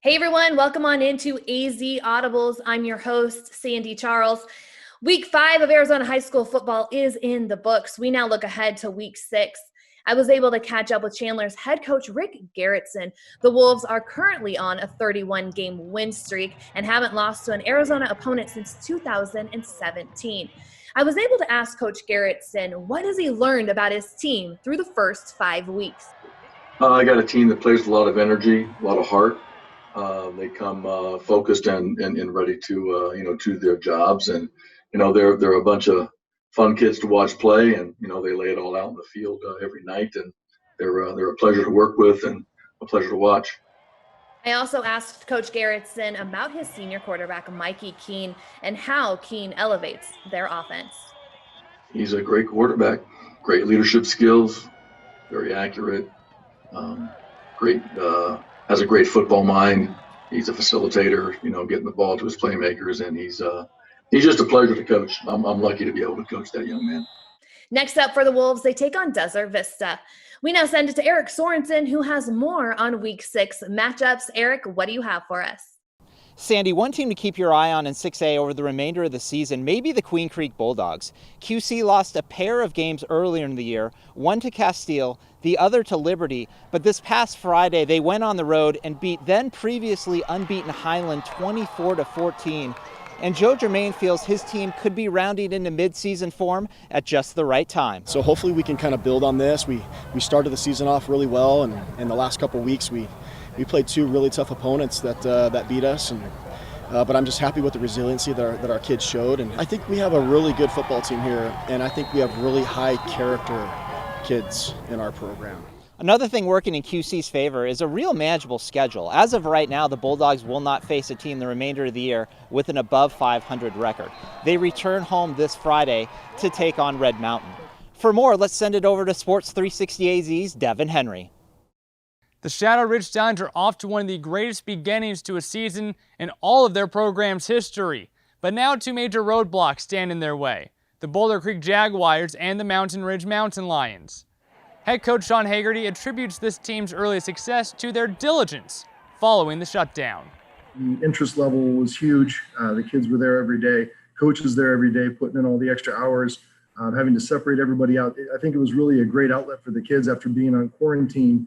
Hey everyone, welcome on into AZ Audibles. I'm your host, Sande Charles. Week 5 of Arizona high school football is in the books. We now look ahead to week 6. I was able to catch up with Chandler's head coach, Rick Garrettson. The Wolves are currently on a 31-game win streak and haven't lost to an Arizona opponent since 2017. I was able to ask Coach Garrettson, what has he learned about his team through the first 5 weeks? I got a team that plays with a lot of energy, a lot of heart. They come focused and ready to to their jobs, and they're a bunch of fun kids to watch play, and they lay it all out in the field every night, and they're a pleasure to work with and a pleasure to watch. I also asked Coach Garrettson about his senior quarterback, Mikey Keene, and how Keene elevates their offense. He's a great quarterback, great leadership skills, very accurate, great. Has a great football mind. He's a facilitator, getting the ball to his playmakers, and he's just a pleasure to coach. I'm lucky to be able to coach that young man. Next up for the Wolves, they take on Desert Vista. We now send it to Eric Sorensen, who has more on Week 6 matchups. Eric, what do you have for us? Sandy, one team to keep your eye on in 6A over the remainder of the season may be the Queen Creek Bulldogs. QC lost a pair of games earlier in the year, one to Castile, the other to Liberty, but this past Friday they went on the road and beat then previously unbeaten Highland 24-14. And Joe Germaine feels his team could be rounding into midseason form at just the right time. So hopefully we can kind of build on this. We started the season off really well, and in the last couple of weeks we played two really tough opponents that beat us, but I'm just happy with the resiliency that our kids showed. And I think we have a really good football team here, and I think we have really high character kids in our program. Another thing working in QC's favor is a real manageable schedule. As of right now, the Bulldogs will not face a team the remainder of the year with an above 500 record. They return home this Friday to take on Red Mountain. For more, let's send it over to Sports 360 AZ's Devon Henry. The Shadow Ridge Stallions are off to one of the greatest beginnings to a season in all of their program's history. But now two major roadblocks stand in their way: the Boulder Creek Jaguars and the Mountain Ridge Mountain Lions. Head coach Sean Hagerty attributes this team's early success to their diligence following the shutdown. The interest level was huge. The kids were there every day. Coaches there every day, putting in all the extra hours, having to separate everybody out. I think it was really a great outlet for the kids after being on quarantine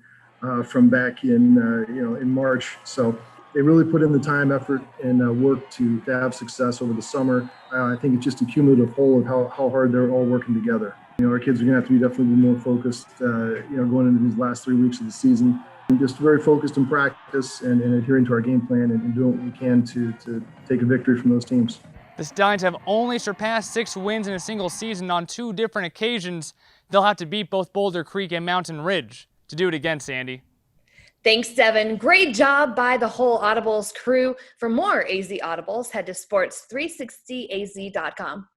from back in March. So they really put in the time, effort, and work to have success over the summer. I think it's just a cumulative whole of how hard they're all working together. Our kids are going to have to be definitely more focused, going into these last 3 weeks of the season. And just very focused in practice and adhering to our game plan and doing what we can to take a victory from those teams. The Stallions have only surpassed 6 wins in a single season on 2 different occasions. They'll have to beat both Boulder Creek and Mountain Ridge to do it again, Sandy. Thanks, Devon. Great job by the whole Audibles crew. For more AZ Audibles, head to sports360az.com.